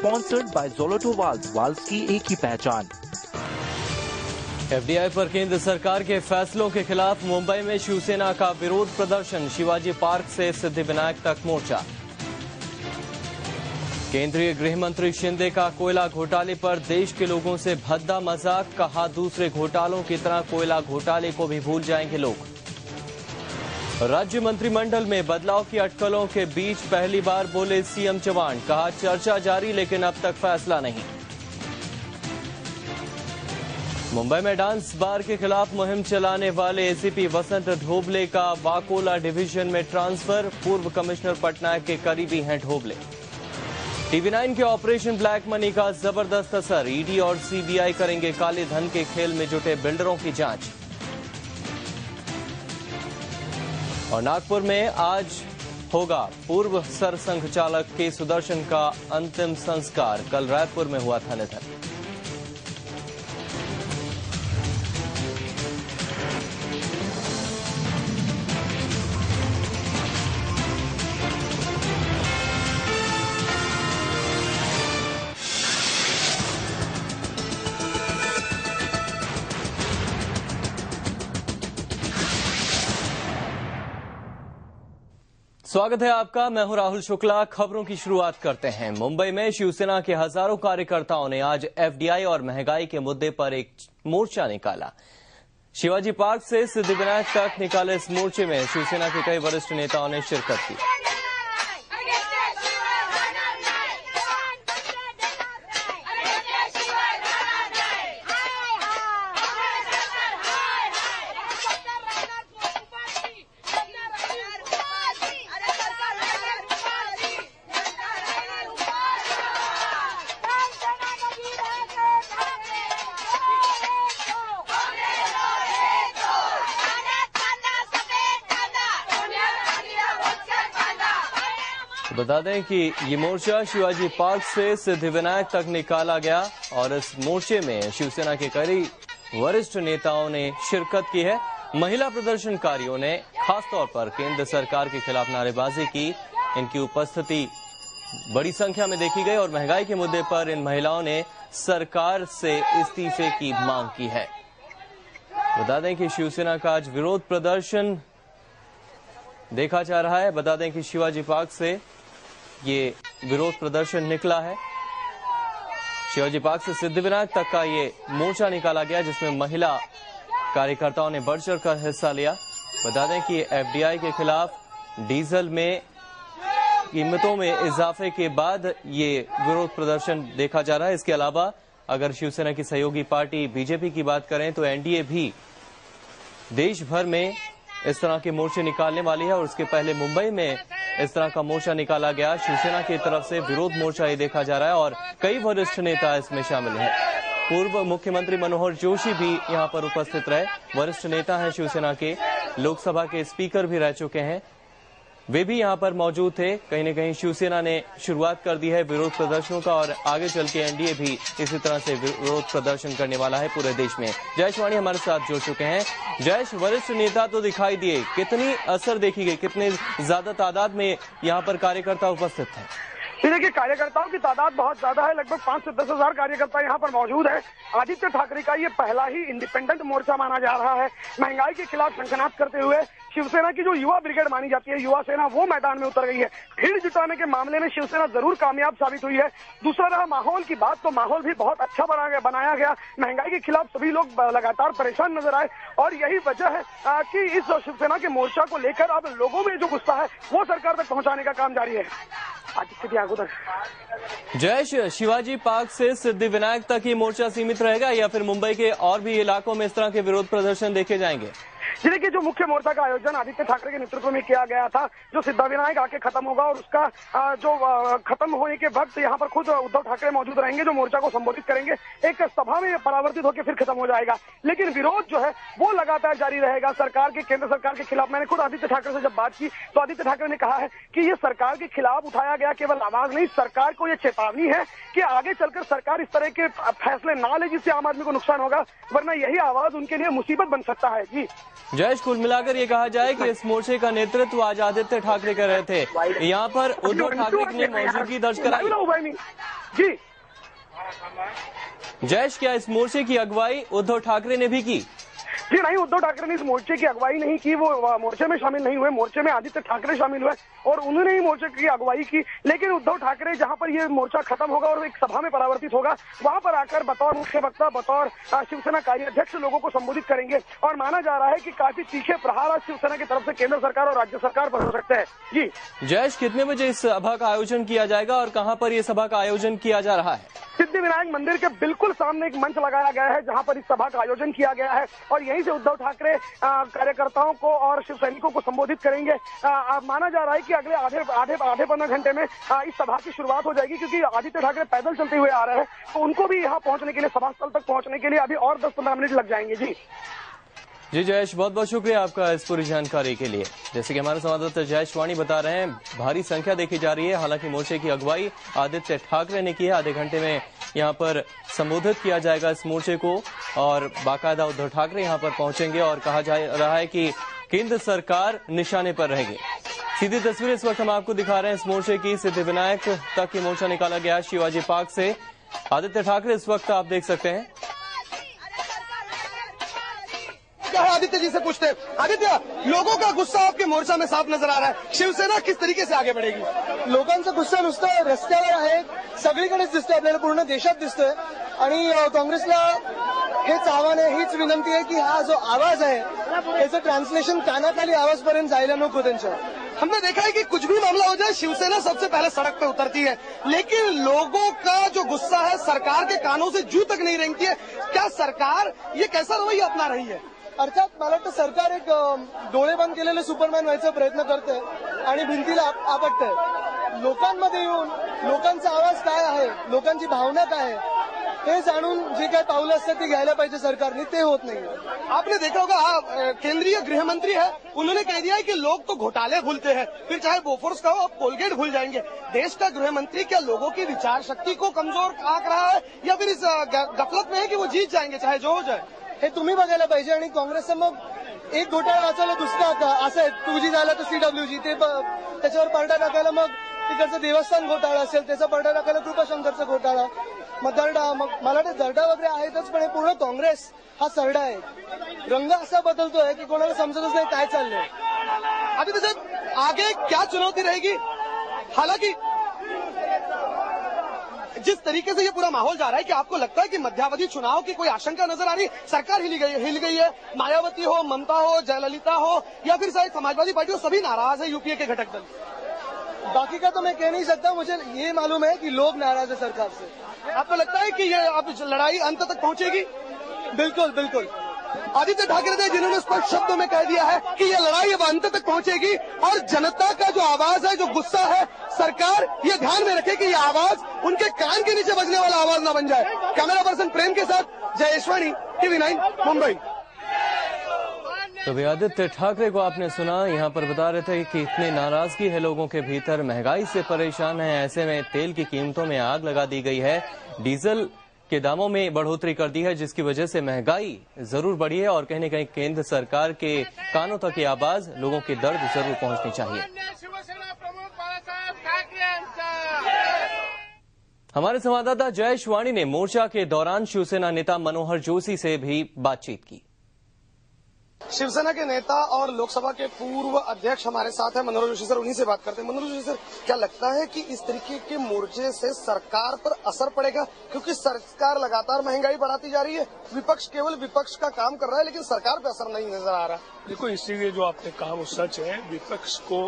Sponsored by ज़ोलैटो valves, valves की एक ही पहचान। एफडीआई पर केंद्र सरकार के फैसलों के खिलाफ मुंबई में शिवसेना का विरोध प्रदर्शन, शिवाजी पार्क से सिद्धिविनायक तक मोर्चा। केंद्रीय गृह मंत्री शिंदे का कोयला घोटाले पर देश के लोगों से भद्दा मजाक, कहा दूसरे घोटालों की तरह कोयला घोटाले को भी भूल जाएंगे लोग। राज्य मंत्रिमंडल में बदलाव की अटकलों के बीच पहली बार बोले सीएम चौहान, कहा चर्चा जारी लेकिन अब तक फैसला नहीं। मुंबई में डांस बार के खिलाफ मुहिम चलाने वाले एसीपी वसंत ढोबले का वाकोला डिवीजन में ट्रांसफर, पूर्व कमिश्नर पटनायक के करीबी हैं ढोबले। टीवी9 के ऑपरेशन ब्लैक मनी का जबरदस्त असर, ईडी और सीबीआई करेंगे काले धन के खेल में जुटे बिल्डरों की जांच। और नागपुर में आज होगा पूर्व सरसंघ चालक के सुदर्शन का अंतिम संस्कार, कल रायपुर में हुआ था निधन। स्वागत है आपका, मैं हूं राहुल शुक्ला। खबरों की शुरुआत करते हैं। मुंबई में शिवसेना के हजारों कार्यकर्ताओं ने आज एफडीआई और महंगाई के मुद्दे पर एक मोर्चा निकाला। शिवाजी पार्क से सिद्धिविनायक तक निकाले इस मोर्चे में शिवसेना के कई वरिष्ठ नेताओं ने शिरकत की। बता दें कि ये मोर्चा शिवाजी पार्क से सिद्धिविनायक तक निकाला गया और इस मोर्चे में शिवसेना के कई वरिष्ठ नेताओं ने शिरकत की है। महिला प्रदर्शनकारियों ने खासतौर पर केंद्र सरकार के खिलाफ नारेबाजी की। इनकी उपस्थिति बड़ी संख्या में देखी गई और महंगाई के मुद्दे पर इन महिलाओं ने सरकार से इस्तीफे की मांग की है। बता दें कि शिवसेना का आज विरोध प्रदर्शन देखा जा रहा है। बता दें कि शिवाजी पार्क से ये विरोध प्रदर्शन निकला है। शिवाजी पार्क से सिद्धिविनायक तक का ये मोर्चा निकाला गया, जिसमें महिला कार्यकर्ताओं ने बढ़ चढ़ कर हिस्सा लिया। बता दें कि एफडीआई के खिलाफ डीजल में कीमतों में इजाफे के बाद ये विरोध प्रदर्शन देखा जा रहा है। इसके अलावा अगर शिवसेना की सहयोगी पार्टी बीजेपी की बात करें तो एनडीए भी देश भर में इस तरह के मोर्चे निकालने वाली है और उसके पहले मुंबई में इस तरह का मोर्चा निकाला गया। शिवसेना की तरफ से विरोध मोर्चा ये देखा जा रहा है और कई वरिष्ठ नेता इसमें शामिल हैं। पूर्व मुख्यमंत्री मनोहर जोशी भी यहां पर उपस्थित रहे। वरिष्ठ नेता हैं शिवसेना के, लोकसभा के स्पीकर भी रह चुके हैं, वे भी यहां पर मौजूद थे। कहीं न कहीं शिवसेना ने शुरुआत कर दी है विरोध प्रदर्शनों का और आगे चल के एनडीए भी इसी तरह से विरोध प्रदर्शन करने वाला है पूरे देश में। जयेश वाणी हमारे साथ जुड़ चुके हैं। जयेश, वरिष्ठ नेता तो दिखाई दिए, कितनी असर देखी गई, कितने ज्यादा तादाद में यहाँ पर कार्यकर्ता उपस्थित हैं? देखिए, कार्यकर्ताओं की तादाद बहुत ज्यादा है, लगभग 5 से 10 हजार कार्यकर्ता यहाँ पर मौजूद है। आदित्य ठाकरे का ये पहला ही इंडिपेंडेंट मोर्चा माना जा रहा है। महंगाई के खिलाफ शंखनाद करते हुए शिवसेना की जो युवा ब्रिगेड मानी जाती है, युवा सेना, वो मैदान में उतर गई है। भीड़ जुटाने के मामले में शिवसेना जरूर कामयाब साबित हुई है। दूसरा रहा माहौल की बात, तो माहौल भी बहुत अच्छा बनाया गया। महंगाई के खिलाफ सभी लोग लगातार परेशान नजर आए और यही वजह है कि इस शिवसेना के मोर्चा को लेकर अब लोगों में जो गुस्सा है वो सरकार तक पहुंचाने का काम जारी है। जयेश, शिवाजी पार्क से सिद्धिविनायक तक ही मोर्चा सीमित रहेगा या फिर मुंबई के और भी इलाकों में इस तरह के विरोध प्रदर्शन देखे जाएंगे? जिले के जो मुख्य मोर्चा का आयोजन आदित्य ठाकरे के नेतृत्व में किया गया था, जो सिद्धिविनायक आके खत्म होगा और उसका जो खत्म होने के वक्त यहाँ पर खुद उद्धव ठाकरे मौजूद रहेंगे, जो मोर्चा को संबोधित करेंगे। एक सभा में परावर्तित होकर फिर खत्म हो जाएगा, लेकिन विरोध जो है वो लगातार जारी रहेगा सरकार के, केंद्र सरकार के खिलाफ। मैंने खुद आदित्य ठाकरे से जब बात की तो आदित्य ठाकरे ने कहा है कि ये सरकार के खिलाफ उठाया गया केवल आवाज नहीं, सरकार को ये चेतावनी है कि आगे चलकर सरकार इस तरह के फैसले ना ले जिससे आम आदमी को नुकसान होगा, वरना यही आवाज उनके लिए मुसीबत बन सकता है। जी जयेश, कुल मिलाकर ये कहा जाए कि इस मोर्चे का नेतृत्व आज आदित्य ठाकरे कर रहे थे, यहाँ पर उद्धव ठाकरे की मौजूदगी दर्ज कराई। जी जयेश, क्या इस मोर्चे की अगुवाई उद्धव ठाकरे ने भी की? जी नहीं, उद्धव ठाकरे ने इस मोर्चे की अगुवाई नहीं की, वो मोर्चे में शामिल नहीं हुए। मोर्चे में आदित्य ठाकरे शामिल हुए और उन्होंने ही मोर्चे की अगुवाई की। लेकिन उद्धव ठाकरे जहां पर ये मोर्चा खत्म होगा और एक सभा में परावर्तित होगा, वहां पर आकर बतौर मुख्य वक्ता, बतौर शिवसेना कार्याध्यक्ष लोगों को संबोधित करेंगे। और माना जा रहा है कि काफी तीखे प्रहार आज शिवसेना की तरफ से केंद्र सरकार और राज्य सरकार पर हो सकते हैं। जी जयेश, कितने बजे इस सभा का आयोजन किया जाएगा और कहां पर यह सभा का आयोजन किया जा रहा है? सिद्धिविनायक मंदिर के बिल्कुल सामने एक मंच लगाया गया है जहां पर इस सभा का आयोजन किया गया है और यहीं से उद्धव ठाकरे कार्यकर्ताओं को और शिव सैनिकों को संबोधित करेंगे। माना जा रहा है कि अगले आधे 15 घंटे में इस सभा की शुरुआत हो जाएगी, क्योंकि आदित्य ठाकरे पैदल चलते हुए आ रहे हैं, तो उनको भी यहाँ पहुंचने के लिए, सभा स्थल तक पहुंचने के लिए अभी और 10-15 मिनट लग जाएंगे। जी जयेश, बहुत बहुत शुक्रिया आपका इस पूरी जानकारी के लिए। जैसे कि हमारे संवाददाता जयेश वाणी बता रहे हैं, भारी संख्या देखी जा रही है। हालांकि मोर्चे की अगुवाई आदित्य ठाकरे ने की है। आधे घंटे में यहां पर संबोधित किया जाएगा इस मोर्चे को और बाकायदा उद्धव ठाकरे यहां पर पहुंचेंगे और कहा जा रहा है कि केंद्र सरकार निशाने पर रहेगी। सीधी तस्वीर इस वक्त हम आपको दिखा रहे हैं इस मोर्चे की। सिद्धिविनायक तक ये मोर्चा निकाला गया शिवाजी पार्क से। आदित्य ठाकरे इस वक्त आप देख सकते हैं। आदित्य जी से पूछते हैं, आदित्य, लोगों का गुस्सा आपके मोर्चा में साफ नजर आ रहा है, शिवसेना किस तरीके से आगे बढ़ेगी? लोकांचा गुस्सा नुसतं रस्त्यावर आहे, सगळीकडेच दिसतोय, आपल्याला पूर्ण देशात दिसतोय आणि काँग्रेसला हेच आव्हान आहे, हीच विनंती आहे की हा जो आवाज आहे त्याचं ट्रान्सलेशन कानाखाली आवाजपर्यंत जायला नको त्यांच्या। हमने देखा है कि कुछ भी मामला हो जाए, शिवसेना सबसे पहले सड़क पे उतरती है, लेकिन लोगों का जो गुस्सा है सरकार के कानों से जू तक नहीं रेंगती है। क्या सरकार ये कैसा रवैया अपना रही है? अर्थात मला वाटतं सरकार एक डोळे बंद केलेले सुपरमॅन व्हायचा प्रयत्न करते आणि भिंतीला आपटते। लोकांमध्ये येऊन लोकांचा आवाज काय आहे, लोकांची भावना काय आहे हे जाणून जे काही पावलं असतात ते घ्यायला पाहिजे सरकारने, ते होत नाही। आपने देखा होगा केंद्रीय गृह मंत्री है, उन्होंने कह दिया है कि लोग तो घोटाले भूलते हैं, फिर चाहे बोफोर्स का हो, अब कोलगेट भूल जाएंगे। देश का गृह मंत्री क्या लोगों की विचार शक्ति को कमजोर आंक रहा है या फिर इस गफलत में है कि वो जीत जाएंगे चाहे जो हो जाए? हे तुम्ही बघायला पाहिजे। आणि काँग्रेसचं मग एक घोटाळा वाचवला, दुसरा असं आहे 2G झाला तर CWG, ते त्याच्यावर पलटा टाकायला मग तिकडचं देवस्थान घोटाळा असेल त्याचा पलटा टाकायला कृपाशंकरचा घोटाळा, मग दरडा, मग मला वाटतं दरडा वगैरे आहेतच, पण हे पूर्ण काँग्रेस हा सरडा आहे। रंग असा बदलतोय की कोणाला समजतच नाही काय चाललंय। आदित्य साहब, आगे क्या चुनौती रहेगी? हालांकि जिस तरीके से ये पूरा माहौल जा रहा है, कि आपको लगता है कि मध्यावधि चुनाव की कोई आशंका नजर आ रही? सरकार हिल गई है, मायावती हो, ममता हो, जयललिता हो या फिर शायद समाजवादी पार्टी हो, सभी नाराज है यूपीए के घटक दल। बाकी का तो मैं कह नहीं सकता, मुझे ये मालूम है कि लोग नाराज है सरकार से। आपको लगता है कि ये अब लड़ाई अंत तक पहुंचेगी? बिल्कुल बिल्कुल। आदित्य ठाकरे ने जिन्होंने स्पष्ट शब्दों में कह दिया है कि ये लड़ाई अब अंत तक पहुंचेगी और जनता का जो आवाज है, जो गुस्सा है, सरकार ये ध्यान में रखे कि ये आवाज उनके कान के नीचे बजने वाला आवाज ना बन जाए। कैमरा पर्सन प्रेम के साथ जयेश वाणी, TV9 मुंबई। तो भी आदित्य ठाकरे को आपने सुना, यहाँ पर बता रहे थे कि इतनी नाराजगी है लोगों के भीतर, महंगाई से परेशान है। ऐसे में तेल की कीमतों में आग लगा दी गई है, डीजल के दामों में बढ़ोतरी कर दी है, जिसकी वजह से महंगाई जरूर बढ़ी है और कहीं न कहीं केंद्र सरकार के कानों तक ये आवाज, लोगों के दर्द जरूर पहुंचनी चाहिए। हमारे संवाददाता जयेश वाणी ने मोर्चा के दौरान शिवसेना नेता मनोहर जोशी से भी बातचीत की। शिवसेना के नेता और लोकसभा के पूर्व अध्यक्ष हमारे साथ हैं मनोहर जोशी सर, उन्हीं से बात करते हैं। मनोहर जोशी सर, क्या लगता है कि इस तरीके के मोर्चे से सरकार पर असर पड़ेगा? क्योंकि सरकार लगातार महंगाई बढ़ाती जा रही है, विपक्ष केवल विपक्ष का काम कर रहा है लेकिन सरकार पे असर नहीं नजर आ रहा। देखो, इसीलिए जो आपने कहा वो सच है। विपक्ष को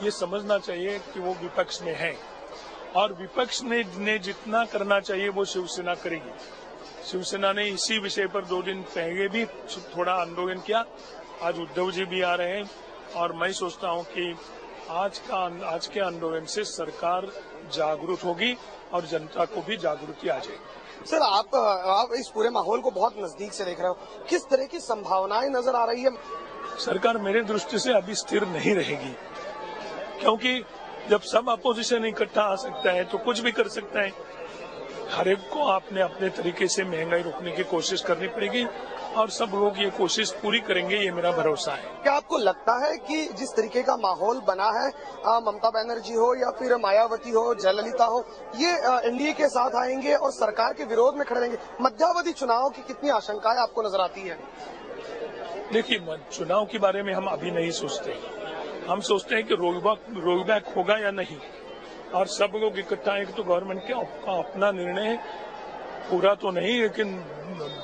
ये समझना चाहिए कि वो विपक्ष में है और विपक्ष ने जितना करना चाहिए वो शिवसेना करेगी। शिवसेना ने इसी विषय पर 2 दिन पहले भी थोड़ा आंदोलन किया। आज उद्धव जी भी आ रहे हैं और मैं सोचता हूं कि आज के आंदोलन से सरकार जागरूक होगी और जनता को भी जागृति आ जाएगी। सर, आप इस पूरे माहौल को बहुत नजदीक से देख रहे हो, किस तरह की संभावनाएं नजर आ रही है? सरकार मेरे दृष्टि से अभी स्थिर नहीं रहेगी, क्योंकि जब सब अपोजिशन इकट्ठा आ सकता है तो कुछ भी कर सकता है। हर एक को आपने अपने तरीके से महंगाई रोकने की कोशिश करनी पड़ेगी और सब लोग ये कोशिश पूरी करेंगे, ये मेरा भरोसा है। क्या आपको लगता है कि जिस तरीके का माहौल बना है, ममता बनर्जी हो या फिर मायावती हो, जयललिता हो, ये एनडीए के साथ आएंगे और सरकार के विरोध में खड़े रहेंगे? मध्यावधि चुनाव की कितनी आशंकाएं आपको नजर आती है? देखिए, चुनाव के बारे में हम अभी नहीं सोचते। हम सोचते हैं कि रोल बैक होगा या नहीं, और सब लोग इकट्ठा हैं तो गवर्नमेंट का अपना निर्णय पूरा तो नहीं, लेकिन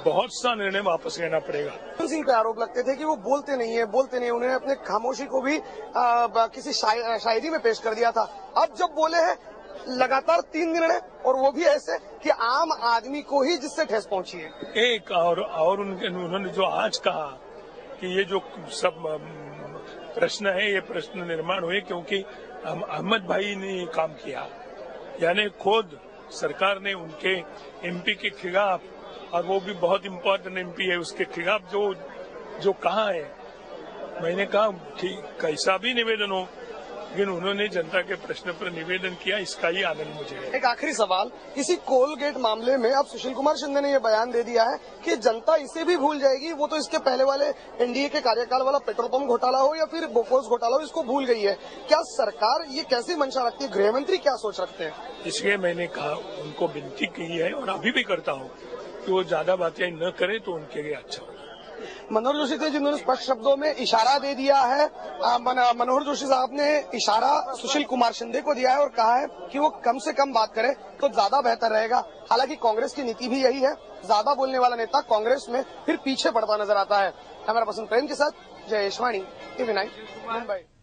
बहुत सा निर्णय वापस लेना पड़ेगा। सिंह पे आरोप लगते थे कि वो बोलते नहीं है। उन्होंने अपने खामोशी को भी किसी शायरी में पेश कर दिया था। अब जब बोले हैं लगातार 3 निर्णय, और वो भी ऐसे कि आम आदमी को ही जिससे ठेस पहुंची है। एक और उन्होंने जो आज कहा कि ये जो सब प्रश्न है, ये प्रश्न निर्माण हुए क्योंकि अहमद भाई ने ये काम किया, यानी खुद सरकार ने उनके एमपी के खिलाफ, और वो भी बहुत इम्पोर्टेंट एमपी है, उसके खिलाफ जो कहा है, मैंने कहा ठीक कैसा भी निवेदन हो, लेकिन उन्होंने जनता के प्रश्न पर निवेदन किया, इसका ही आनंद मुझे है। एक आखिरी सवाल, इसी कोलगेट मामले में अब सुशील कुमार शिंदे ने यह बयान दे दिया है कि जनता इसे भी भूल जाएगी। वो तो इसके पहले वाले एनडीए के कार्यकाल वाला पेट्रोल पंप घोटाला हो या फिर बोफोर्स घोटाला हो, इसको भूल गई है। क्या सरकार ये कैसी मंशा रखती है? गृह मंत्री क्या सोच रखते हैं? इसलिए मैंने कहा, उनको विनती की है और अभी भी करता हूँ कि वो ज्यादा बातें न करे तो उनके लिए अच्छा होगा। मनोहर जोशी थे जिन्होंने स्पष्ट शब्दों में इशारा दे दिया है। मनोहर जोशी साहब ने इशारा सुशील कुमार शिंदे को दिया है और कहा है कि वो कम से कम बात करे तो ज्यादा बेहतर रहेगा। हालांकि कांग्रेस की नीति भी यही है, ज्यादा बोलने वाला नेता कांग्रेस में फिर पीछे पड़ता नजर आता है। कैमरा पर्सन प्रेम के साथ जयेश वाणी, TV9 मुंबई।